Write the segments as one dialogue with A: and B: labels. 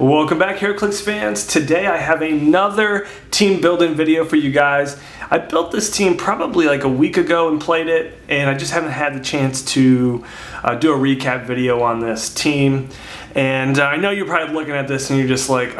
A: Welcome back, Heroclix fans. Today I have another team building video for you guys. I built this team probably like a week ago and played it, and I just haven't had the chance to do a recap video on this team. And I know you're probably looking at this and you're just like,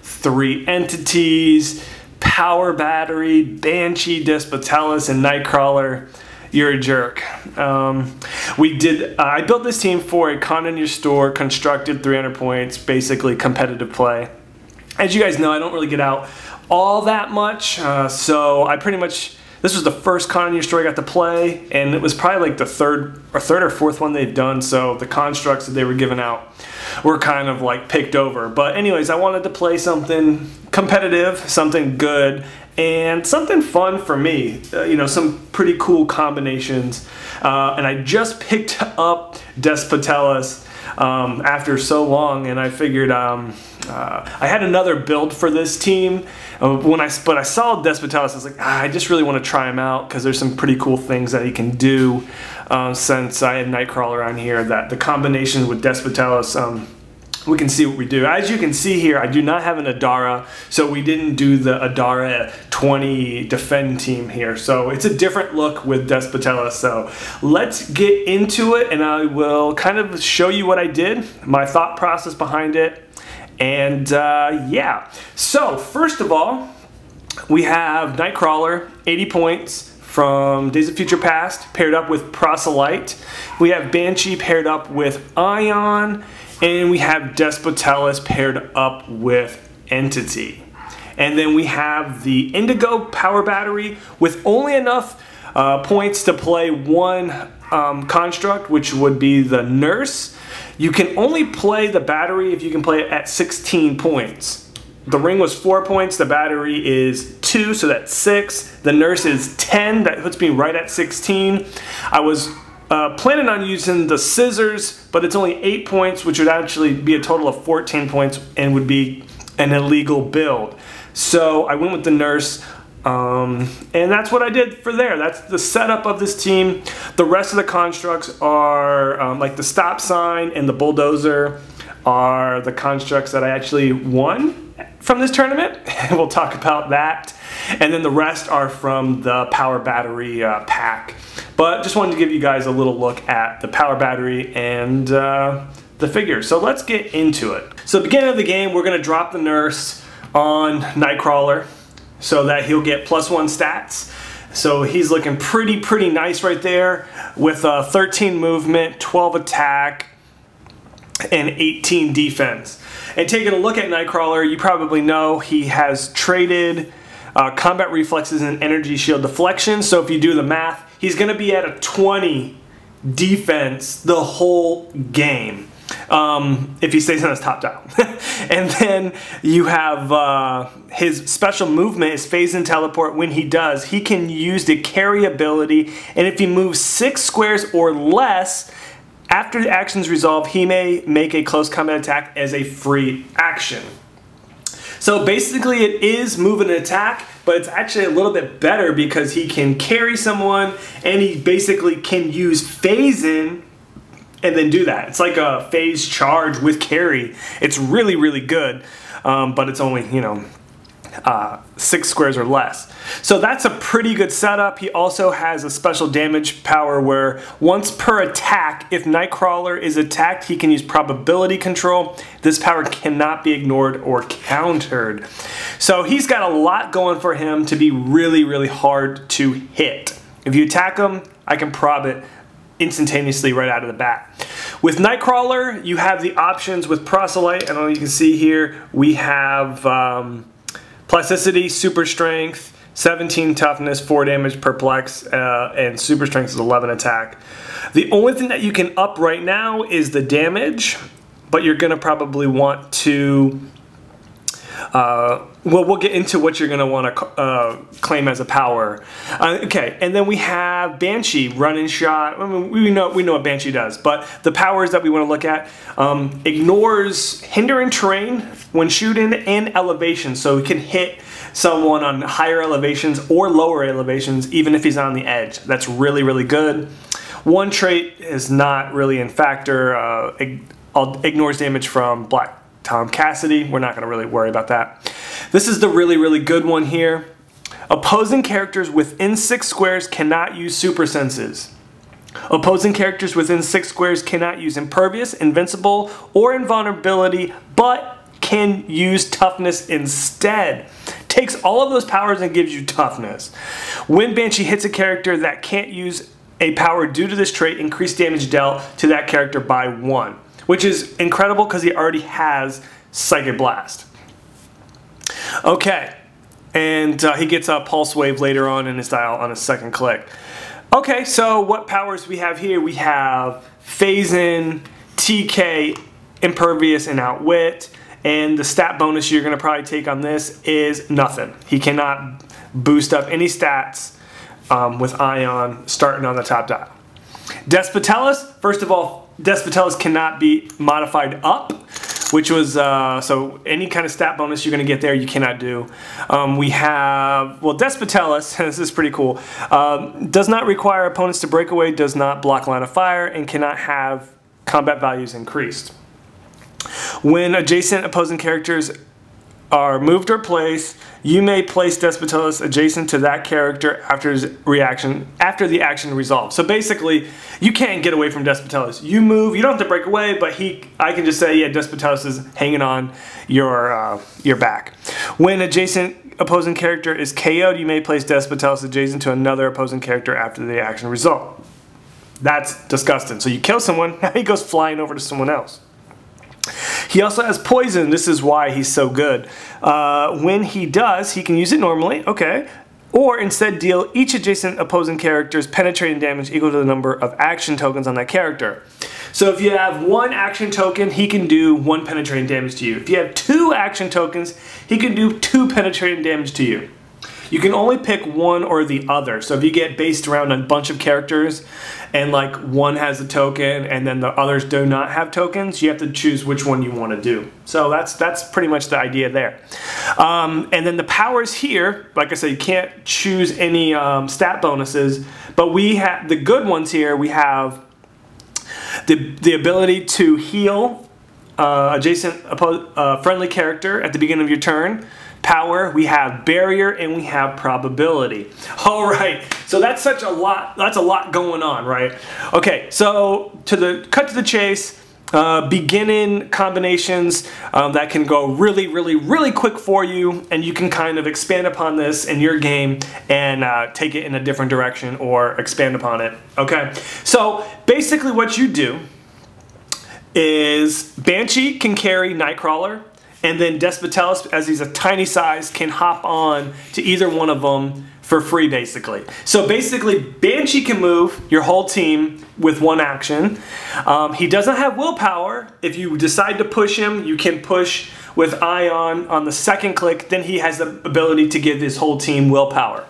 A: 3 entities, power battery, Banshee, Despotellis, and Nightcrawler. You're a jerk. I built this team for a con in your store, constructed 300 points, basically competitive play. As you guys know, I don't really get out all that much, so I pretty much, this was the first con in your store I got to play, and it was probably like the third or fourth one they've done, so the constructs that they were giving out were kind of like picked over. But anyways, I wanted to play something competitive, something good, and something fun for me, you know, some pretty cool combinations. And I just picked up Despotellis after so long, and I figured I had another build for this team. But I saw Despotellis, I was like, I just really want to try him out because there's some pretty cool things that he can do. Since I had Nightcrawler on here, that the combination with Despotellis, we can see what we do. As you can see here, I do not have an Adara, so we didn't do the Adara 20 defend team here. So it's a different look with Despotellis. So let's get into it, and I will kind of show you what I did, my thought process behind it, and yeah. So first of all, we have Nightcrawler, 80 points from Days of Future Past, paired up with Proselyte. We have Banshee paired up with Ion, and we have Despotellis paired up with Entity. And then we have the Indigo Power Battery with only enough points to play one construct, which would be the Nurse. You can only play the battery if you can play it at 16 points. The ring was 4 points, the battery is 2, so that's 6. The Nurse is 10, that puts me right at 16. I was planning on using the Scissors, but it's only 8 points, which would actually be a total of 14 points and would be an illegal build. So I went with the Nurse, and that's what I did for there. That's the setup of this team. The rest of the constructs are like the Stop Sign and the Bulldozer are the constructs that I actually won from this tournament. We'll talk about that. And then the rest are from the Power Battery pack. But just wanted to give you guys a little look at the Power Battery and the figures. So let's get into it. So at the beginning of the game, we're going to drop the Nurse on Nightcrawler so that he'll get +1 stats. So he's looking pretty nice right there with 13 movement, 12 attack, and 18 defense. And taking a look at Nightcrawler, you probably know he has traded combat reflexes and energy shield deflection. So if you do the math, he's going to be at a 20 defense the whole game if he stays on his top dial. And then you have his special movement is phase and teleport. When he does, he can use the carry ability, and if he moves 6 squares or less, after the action's resolved, he may make a close combat attack as a free action. So basically it is move and attack, but it's actually a little bit better because he can carry someone and he basically can use phase in and then do that. It's like a phase charge with carry. It's really good, but it's only, you know, 6 squares or less. So that's a pretty good setup. He also has a special damage power where once per attack, if Nightcrawler is attacked, he can use probability control. This power cannot be ignored or countered. So he's got a lot going for him to be really hard to hit. If you attack him, I can prob it instantaneously right out of the bat. With Nightcrawler, you have the options with Proselyte, and you can see here we have Plasticity, Super Strength, 17 Toughness, 4 damage, Perplex, and Super Strength is 11 attack. The only thing that you can up right now is the damage, but you're going to probably want to well, we'll get into what you're going to want to claim as a power. Okay, and then we have Banshee, run and shot. I mean, we know what Banshee does, but the powers that we want to look at, ignores hindering terrain when shooting and elevation, so he can hit someone on higher elevations or lower elevations even if he's on the edge. That's really good. One trait is not really in factor, ignores damage from black Tom Cassidy. We're not going to really worry about that. This is the really, really good one here. Opposing characters within 6 squares cannot use super senses. Opposing characters within 6 squares cannot use impervious, invincible, or invulnerability, but can use toughness instead. Takes all of those powers and gives you toughness. When Banshee hits a character that can't use a power due to this trait, increase damage dealt to that character by 1. Which is incredible because he already has Psychic Blast. Okay, and he gets a Pulse Wave later on in his dial on his second click. Okay, so what powers we have here? We have Phase In, TK, Impervious, and Outwit. And the stat bonus you're going to probably take on this is nothing. He cannot boost up any stats with Ion starting on the top dial. Despotellis, first of all, Despotellis cannot be modified up, which was, so any kind of stat bonus you're going to get there, you cannot do. We have, well, Despotellis, this is pretty cool, does not require opponents to break away, does not block line of fire, and cannot have combat values increased. When adjacent opposing characters are moved or placed, you may place Despotellis adjacent to that character after the action resolves. So basically, you can't get away from Despotellis. You move, you don't have to break away, but I can just say, yeah, Despotellis is hanging on your back. When adjacent opposing character is KO'd, you may place Despotellis adjacent to another opposing character after the action result. That's disgusting. So you kill someone, now he goes flying over to someone else. He also has poison. This is why he's so good. When he does, he can use it normally, okay, or instead deal each adjacent opposing character's penetrating damage equal to the number of action tokens on that character. So if you have 1 action token, he can do 1 penetrating damage to you. If you have 2 action tokens, he can do 2 penetrating damage to you. You can only pick one or the other. So if you get based around a bunch of characters and like one has a token and then the others do not have tokens, you have to choose which one you want to do. So that's pretty much the idea there. And then the powers here, like I said, you can't choose any stat bonuses, but we have the good ones here. We have the ability to heal adjacent friendly character at the beginning of your turn. Power, we have barrier, and we have probability. All right, so that's a lot going on, right? Okay, so cut to the chase, beginning combinations that can go really, really, really quick for you, and you can kind of expand upon this in your game and take it in a different direction or expand upon it. Okay, so basically what you do is Banshee can carry Nightcrawler, and then Despotellis, as he's a tiny size, can hop on to either one of them for free, basically. So basically, Banshee can move your whole team with 1 action. He doesn't have willpower. If you decide to push him, you can push with Ion on the second click. Then he has the ability to give his whole team willpower.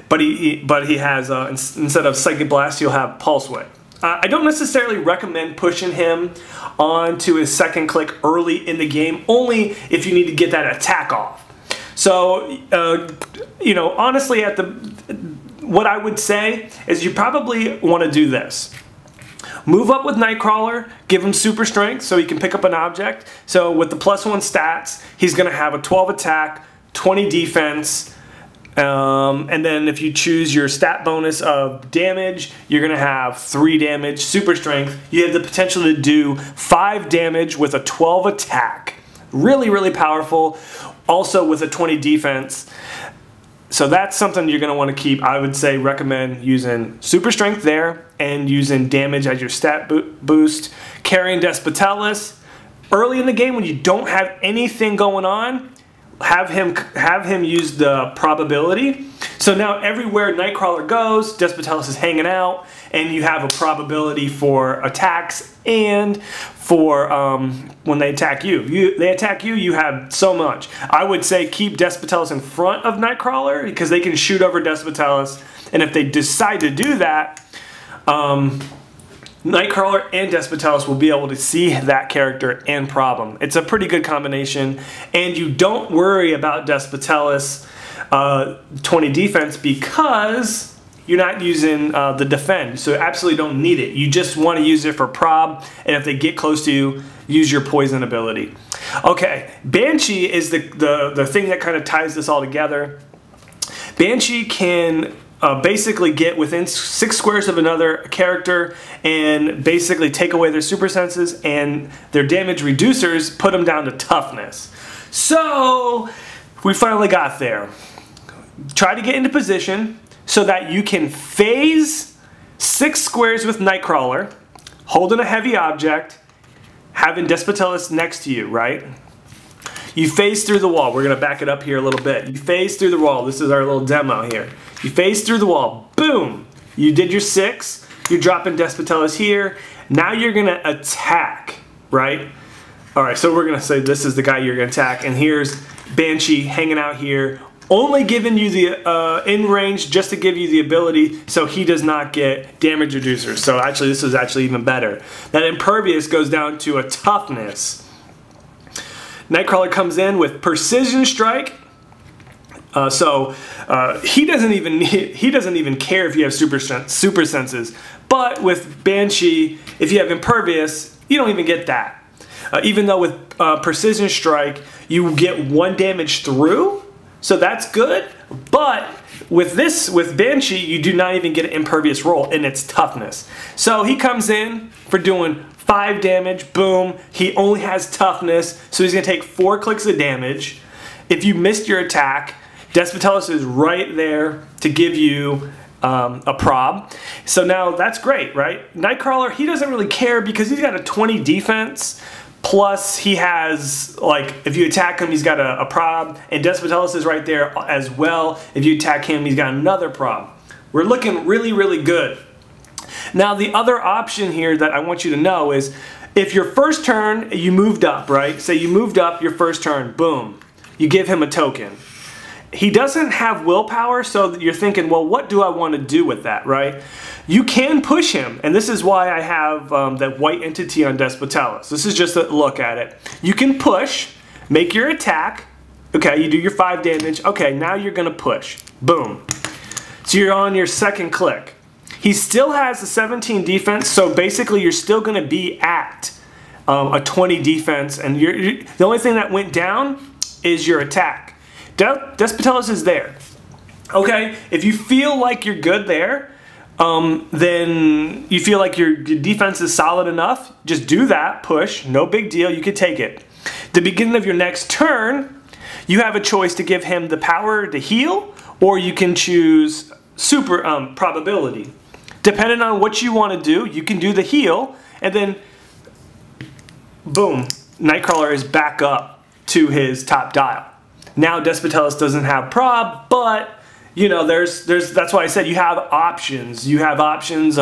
A: But he has, instead of Psychic Blast, you'll have Pulse Wave. I don't necessarily recommend pushing him onto his second click early in the game, only if you need to get that attack off. So, you know, honestly, what I would say is you probably want to do this. Move up with Nightcrawler, give him super strength so he can pick up an object. So with the +1 stats, he's going to have a 12 attack, 20 defense, and then if you choose your stat bonus of damage, you're going to have 3 damage, super strength. You have the potential to do 5 damage with a 12 attack. Really, really powerful. Also with a 20 defense. So that's something you're going to want to keep. I would say recommend using super strength there and using damage as your stat boost. Carrying Despotellis. Early in the game when you don't have anything going on, have him use the probability. So now everywhere Nightcrawler goes, Despotellis is hanging out, and you have a probability for attacks and for when they attack you. They attack you, you have so much. I would say keep Despotellis in front of Nightcrawler because they can shoot over Despotellis, and if they decide to do that, Nightcrawler and Despotellis will be able to see that character and problem. It's a pretty good combination, and you don't worry about Despotellis 20 defense because you're not using the defend, so you absolutely don't need it. You just want to use it for prob, and if they get close to you, use your poison ability. Okay, Banshee is the thing that kind of ties this all together. Banshee can basically get within 6 squares of another character and basically take away their super senses, and their damage reducers put them down to toughness. So we finally got there. Try to get into position so that you can phase 6 squares with Nightcrawler, holding a heavy object, having Despotellis next to you, right? You phase through the wall. We're going to back it up here a little bit. You phase through the wall. This is our little demo here. You phase through the wall. Boom! You did your 6. You're dropping Despotellis here. Now you're going to attack, right? Alright, so we're going to say this is the guy you're going to attack. And here's Banshee hanging out here, only giving you the in range just to give you the ability so he does not get damage reducers. So actually this is actually even better. That impervious goes down to a toughness. Nightcrawler comes in with precision strike. He doesn't even care if you have super senses. But with Banshee, if you have impervious, you don't even get that. Even though with precision strike, you get 1 damage through, so that's good. But with Banshee, you do not even get an impervious roll in its toughness. So he comes in for doing 5 damage, boom. He only has toughness, so he's gonna take 4 clicks of damage. If you missed your attack, Despotellis is right there to give you a prob. So now that's great, right? Nightcrawler, he doesn't really care because he's got a 20 defense, plus he has, like, if you attack him, he's got a prob, and Despotellis is right there as well. If you attack him, he's got another prob. We're looking really, really good. Now the other option here that I want you to know is if your first turn you moved up, right? Say you moved up your first turn, boom, you give him a token. He doesn't have willpower, so you're thinking, well, what do I want to do with that, right? You can push him, and this is why I have that white entity on Despotellis. This is just a look at it. You can push, make your attack. Okay, you do your 5 damage. Okay, now you're going to push. Boom. So you're on your second click. He still has a 17 defense, so basically you're still going to be at a 20 defense, and the only thing that went down is your attack. Despotellis is there. Okay, if you feel like you're good there, then you feel like your defense is solid enough, just do that, push, no big deal, you could take it. The beginning of your next turn, you have a choice to give him the power to heal, or you can choose super probability. Depending on what you want to do, you can do the heal, and then boom, Nightcrawler is back up to his top dial. Now Despotellis doesn't have prob, but you know, that's why I said you have options. You have options.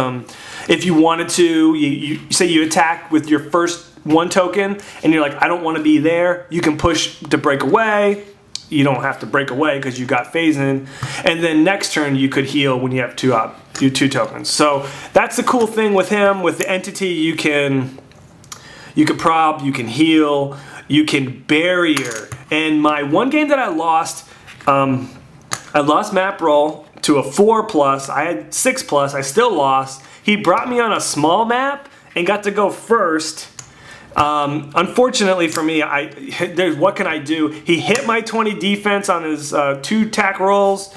A: If you wanted to, you say you attack with your first 1 token, and you're like, I don't want to be there. You can push to break away. You don't have to break away because you got phase in, and then next turn you could heal when you have 2 tokens. So that's the cool thing with him. With the entity, you can prob, you can heal, you can barrier. And my one game that I lost map roll to a 4+. I had 6+. I still lost. He brought me on a small map and got to go first. Unfortunately for me, what can I do? He hit my 20 defense on his 2 attack rolls,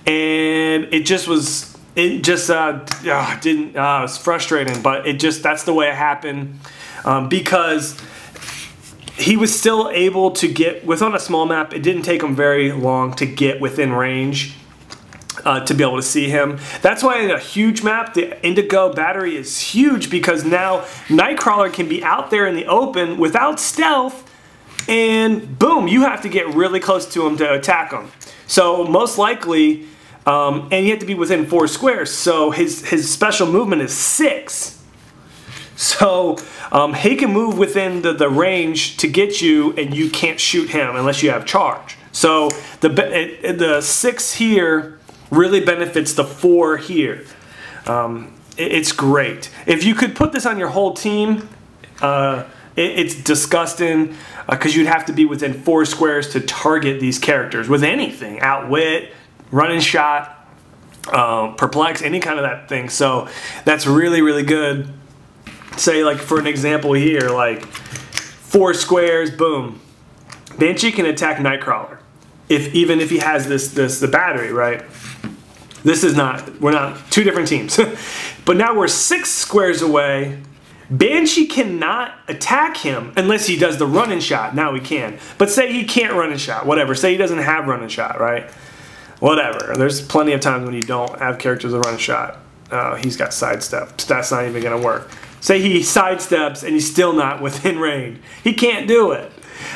A: and it was frustrating, but that's the way it happened, because he was still able to get, on a small map, it didn't take him very long to get within range to be able to see him. That's why in a huge map, the Indigo battery is huge, because now Nightcrawler can be out there in the open without stealth, and boom, you have to get really close to him to attack him. So most likely, and you have to be within 4 squares, so his special movement is 6. So he can move within the range to get you, and you can't shoot him unless you have charge. So the 6 here really benefits the 4 here. It's great. If you could put this on your whole team, it's disgusting, because you'd have to be within 4 squares to target these characters with anything. Outwit, running shot, perplex, any kind of that thing. So that's really, really good. Say, like, for an example here, like 4 squares, boom. Banshee can attack Nightcrawler, even if he has the battery, right? This is not, we're not 2 different teams. But now we're 6 squares away. Banshee cannot attack him unless he does the run and shot. Now he can. But say he can't run and shot, whatever. Say he doesn't have run and shot, right? Whatever. There's plenty of times when you don't have characters that run and shot. He's got sidestep. That's not even going to work. Say he sidesteps and he's still not within range. He can't do it.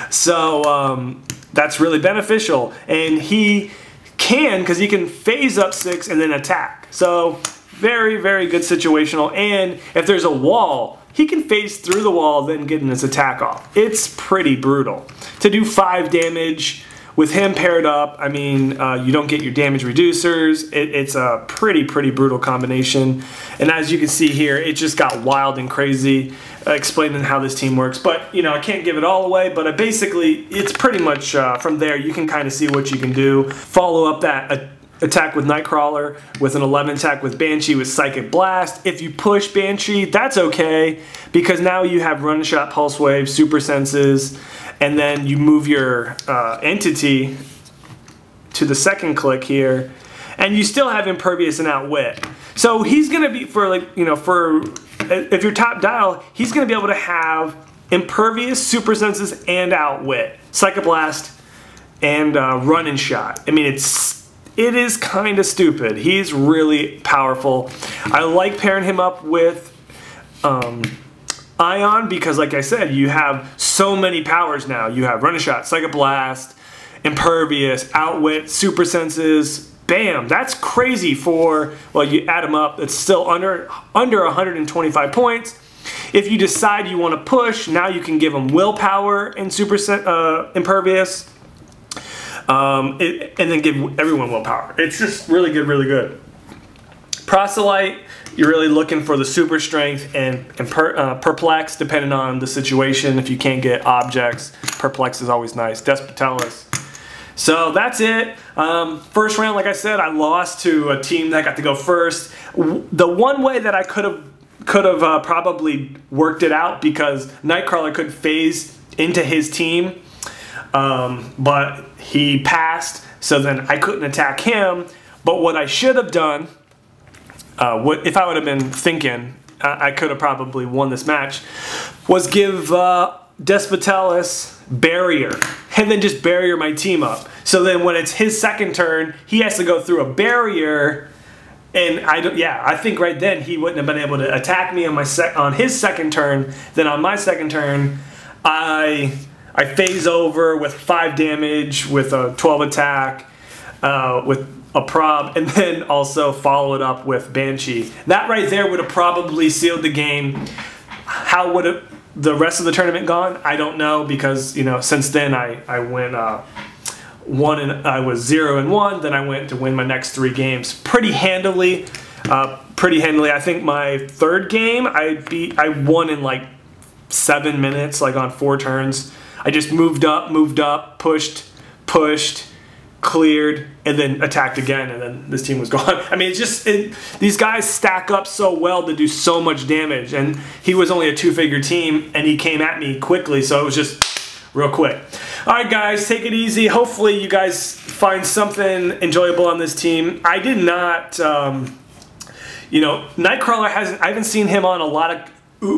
A: So that's really beneficial. And he can, because he can phase up 6 and then attack. So very, very good situational. And if there's a wall, he can phase through the wall, then getting his attack off. It's pretty brutal. To do 5 damage with him paired up, I mean, you don't get your damage reducers. It's a pretty brutal combination. And as you can see here, it just got wild and crazy, explaining how this team works. But, you know, I can't give it all away, but basically, it's pretty much from there, you can kind of see what you can do. Follow up that attack with Nightcrawler with an 11 attack with Banshee with Psychic Blast. If you push Banshee, that's okay, because now you have Run Shot, Pulse Wave, Super Senses, and then you move your entity to the second click here, and you still have Impervious and Outwit. So he's going to be, for like, you know, for if you're top dial, he's going to be able to have Impervious, Super Senses, and Outwit, Psychic Blast, and Run and Shot. I mean, it is kind of stupid. He's really powerful. I like pairing him up with Ion because, like I said, you have so many powers now. You have Run and Shot, Psychic Blast, Impervious, Outwit, Super Senses. Bam! That's crazy for, well, you add them up, it's still under 125 points. If you decide you want to push, now you can give them Willpower and Impervious. And then give everyone Willpower. It's just really good, really good. Proselyte, you're really looking for the Super Strength and Perplex, depending on the situation. If you can't get objects, Perplex is always nice. Despotellus. So that's it. First round, like I said, I lost to a team that got to go first. The one way that I could have probably worked it out, because Nightcrawler could phase into his team, but he passed, so then I couldn't attack him. But what I should have done, if I would have been thinking, I could have probably won this match, was give Despotellus Barrier, and then just barrier my team up. So then when it's his second turn, he has to go through a barrier, and I think right then he wouldn't have been able to attack me on his second turn. Then on my second turn, I phase over with 5 damage with a 12 attack with a prob, and then also follow it up with Banshee. That right there would have probably sealed the game. How would the rest of the tournament gone? I don't know, because, you know, since then I went I was 0-1. Then I went to win my next 3 games pretty handily. I think my 3rd game I won in like 7 minutes, like on 4 turns. I just moved up, pushed, cleared, and then attacked again, and then this team was gone. I mean, it's just, these guys stack up so well to do so much damage, and he was only a 2-figure team, and he came at me quickly, so it was just real quick. Alright guys, take it easy. Hopefully you guys find something enjoyable on this team. I did not, you know, Nightcrawler I haven't seen him on a lot of,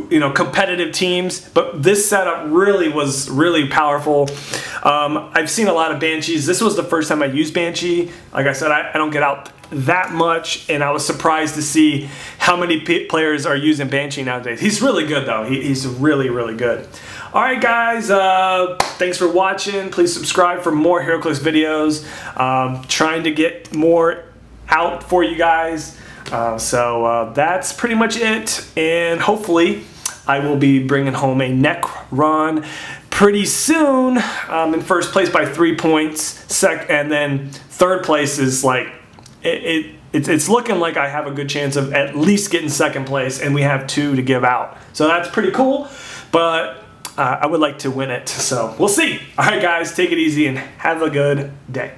A: you know, competitive teams, but this setup was really powerful. I've seen a lot of Banshees. This was the first time I used Banshee. Like I said, I don't get out that much, and I was surprised to see how many players are using Banshee nowadays. He's really good though. He's really, really good. Alright guys, thanks for watching. Please subscribe for more Heroclix videos. Trying to get more out for you guys. So that's pretty much it, and hopefully I will be bringing home a Necron pretty soon. In first place by 3 points, and then 3rd place is like, it's looking like I have a good chance of at least getting 2nd place, and we have 2 to give out. So that's pretty cool, but I would like to win it, so we'll see. Alright guys, take it easy and have a good day.